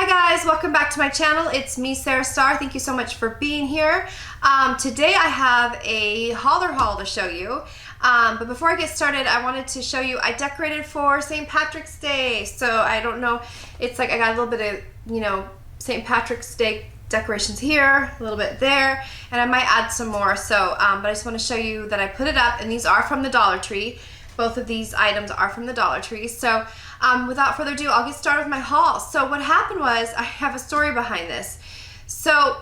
Hi guys, welcome back to my channel. It's me, Sarah Star. Thank you so much for being here. Today I have a Hollar haul to show you. But before I get started, I wanted to show you, I decorated for St. Patrick's Day. So I don't know, it's like I got a little bit of, St. Patrick's Day decorations here, a little bit there, and I might add some more. So, but I just want to show you that I put it up, and these are from the Dollar Tree. Both of these items are from the Dollar Tree. So without further ado, I'll get started with my haul. So what happened was, I have a story behind this. So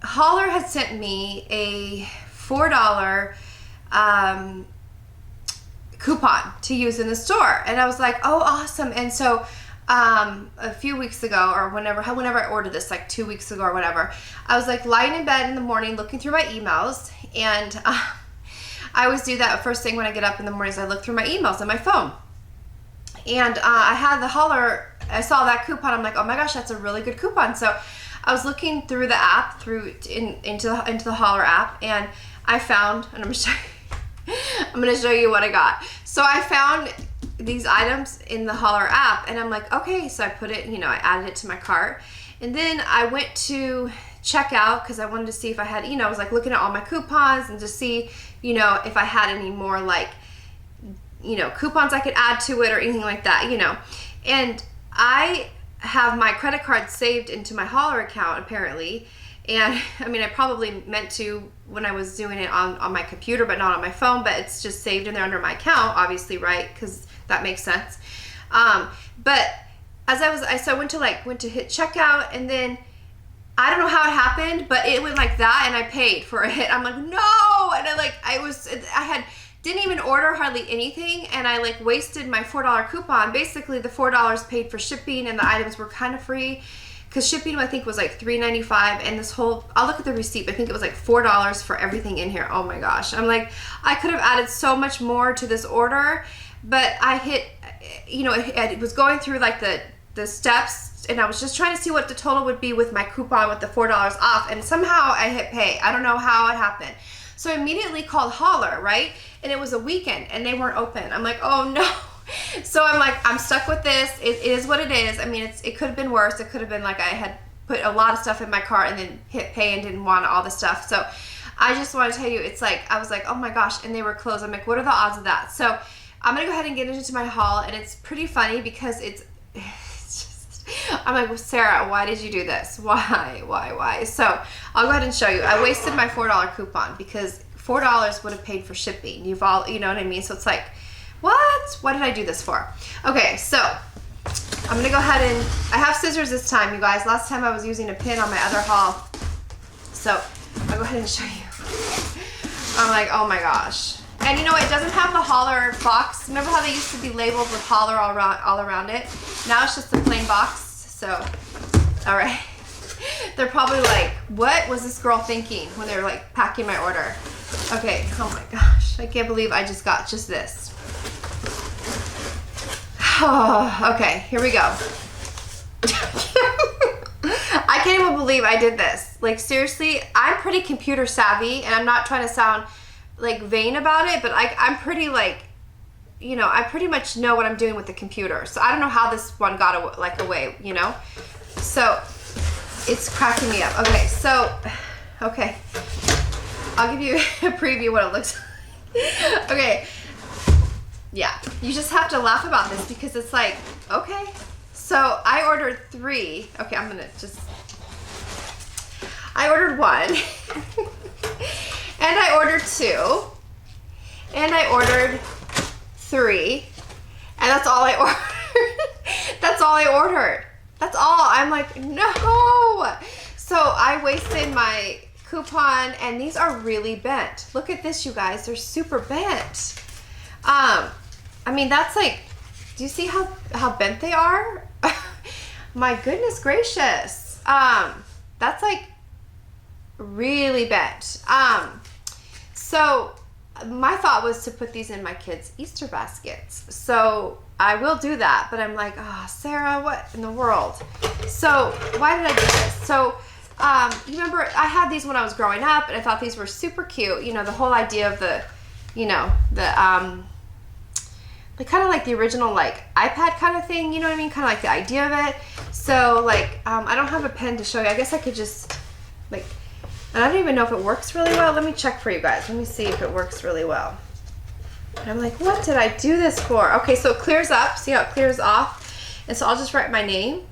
Hollar had sent me a $4 coupon to use in the store. And I was like, oh, awesome. And so a few weeks ago, or whenever I ordered this, like 2 weeks ago or whatever, I was like lying in bed in the morning looking through my emails, and I always do that first thing when I get up in the mornings. I look through my emails on my phone, and I had the Hollar. I saw that coupon. I'm like, oh my gosh, that's a really good coupon. So I was looking through the app, into the Hollar app, and I found, and I'm gonna show you what I got. So I found these items in the Hollar app, and I'm like, okay. So I put it, I added it to my cart, and then I went to check out because I wanted to see if I had, I was like looking at all my coupons and to see, if I had any more like, coupons I could add to it or anything like that, And I have my credit card saved into my Hollar account apparently. And I probably meant to when I was doing it on my computer, but not on my phone, but it's just saved in there under my account, obviously, right? Because that makes sense. But as I went to hit checkout, and then I don't know how it happened, but it went like that, and I paid for it. I'm like, no, and didn't even order hardly anything, and I like wasted my $4 coupon. Basically, the $4 paid for shipping, and the items were kind of free, because shipping I think was like $3.95, and I'll look at the receipt, but I think it was like $4 for everything in here. Oh my gosh, I'm like, I could have added so much more to this order, but I hit, it was going through like the steps, and I was just trying to see what the total would be with my coupon with the $4 off, and somehow I hit pay. I don't know how it happened. So I immediately called Hollar, right? And it was a weekend, and they weren't open. I'm like, oh no. So I'm like, I'm stuck with this. It is what it is. It could have been worse. It could have been like I had put a lot of stuff in my cart and then hit pay and didn't want all the stuff. So I just want to tell you, it's like, I was like, oh my gosh, and they were closed. I'm like, what are the odds of that? So I'm gonna go ahead and get into my haul, and it's pretty funny because it's just, I'm like, well, Sarah, why did you do this? Why? So I'll go ahead and show you. I wasted my $4 coupon because $4 would have paid for shipping. You know what I mean? So it's like, what did I do this for? Okay, so I'm gonna go ahead and, I have scissors this time, you guys. Last time I was using a pin on my other haul. So I'll go ahead and show you. I'm like, oh my gosh. And it doesn't have the Hollar box. Remember how they used to be labeled with Hollar all around it? Now it's just a plain box. So, all right. They're probably like, what was this girl thinking when they were like packing my order? Okay, oh my gosh. I can't believe I just got just this. Oh, okay, here we go. I can't even believe I did this. Like, seriously, I'm pretty computer savvy, and I'm not trying to sound like vain about it, but I'm pretty like, I pretty much know what I'm doing with the computer. So I don't know how this one got away, So it's cracking me up. Okay, so, okay. I'll give you a preview what it looks like. Okay. Yeah, you just have to laugh about this because it's like, okay. So I ordered 3. Okay, I ordered 1. And I ordered 2. And I ordered 3. And that's all I ordered. That's all I ordered. That's all. I'm like, no. So I wasted my coupon, and these are really bent. Look at this, you guys. They're super bent. That's like, do you see how bent they are? My goodness gracious. That's like really bent. So my thought was to put these in my kids' Easter baskets. So I will do that, but I'm like, oh, Sarah, what in the world? So why did I do this? So you remember I had these when I was growing up, and I thought these were super cute. The whole idea of the kind of like the original like iPad kind of thing, you know what I mean? Kind of like the idea of it. So like, I don't have a pen to show you. I guess I could just like, and I don't even know if it works really well. Let me check for you guys. Let me see if it works really well. And I'm like, what did I do this for? Okay, so it clears up. See how it clears off? And so I'll just write my name.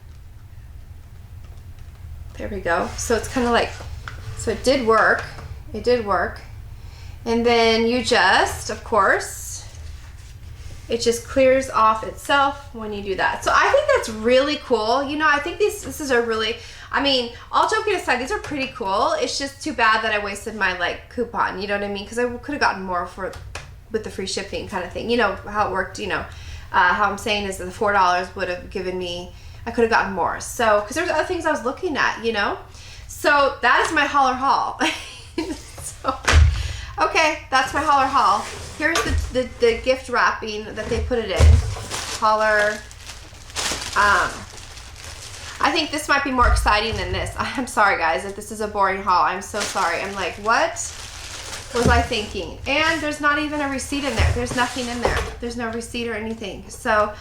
There we go. So it's kind of like, so it did work. It did work. And then you just, of course, it just clears off itself when you do that. So I think that's really cool. You know, I think this is a really, I mean, all joking aside, these are pretty cool. It's just too bad that I wasted my like coupon, you know what I mean? Because I could have gotten more with the free shipping kind of thing. You know how it worked, you know. How I'm saying is that the $4 would have given me, I could have gotten more. So, because there's other things I was looking at, you know. So that is my Hollar haul. So, okay, that's my Hollar haul. Here's the gift wrapping that they put it in. Hollar. I think this might be more exciting than this. I'm sorry, guys, if this is a boring haul. I'm so sorry. I'm like, what was I thinking? And there's not even a receipt in there. There's nothing in there. There's no receipt or anything. So,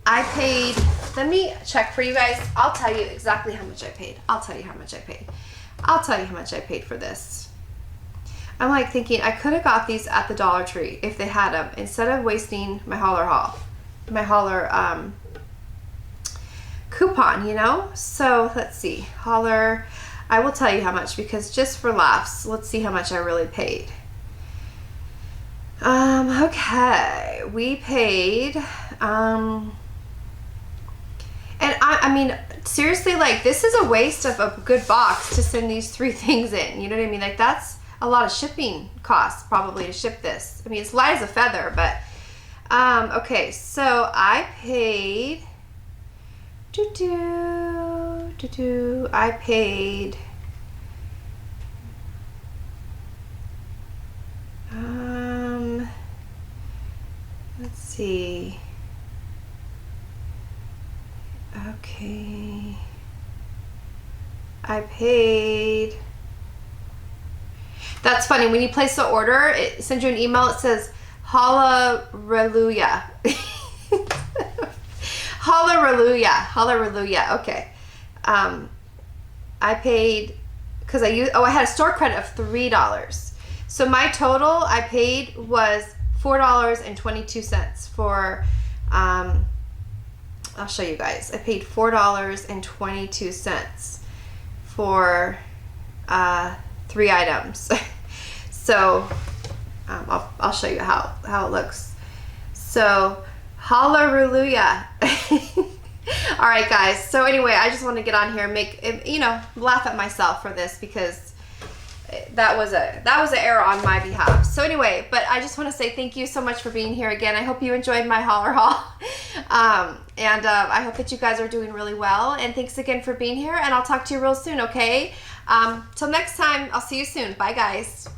I paid, let me check for you guys. I'll tell you exactly how much I paid. I'll tell you how much I paid. I'll tell you how much I paid for this. I'm like thinking I could have got these at the Dollar Tree if they had them instead of wasting my Hollar coupon, you know? So let's see, Hollar, I will tell you how much because just for laughs, let's see how much I really paid. Okay, we paid, and I mean, seriously, like, this is a waste of a good box to send these 3 things in. You know what I mean? Like, that's a lot of shipping costs probably to ship this. I mean, it's light as a feather, but, okay, so I paid, I paid, let's see. Okay. I paid. That's funny. When you place the order, it sends you an email. It says, Hallelujah. Hallelujah. Hallelujah. Okay. I paid, because I had a store credit of $3. So my total I paid was $4.22 for, I'll show you guys. I paid $4.22 for 3 items. So I'll show you how it looks. So hallelujah. All right, guys. So anyway, I just want to get on here and make, you know, laugh at myself for this because that was an error on my behalf. So anyway, but I just want to say thank you so much for being here again. I hope you enjoyed my Hollar haul. And I hope that you guys are doing really well. And thanks again for being here. And I'll talk to you real soon, okay? Till next time, I'll see you soon. Bye, guys.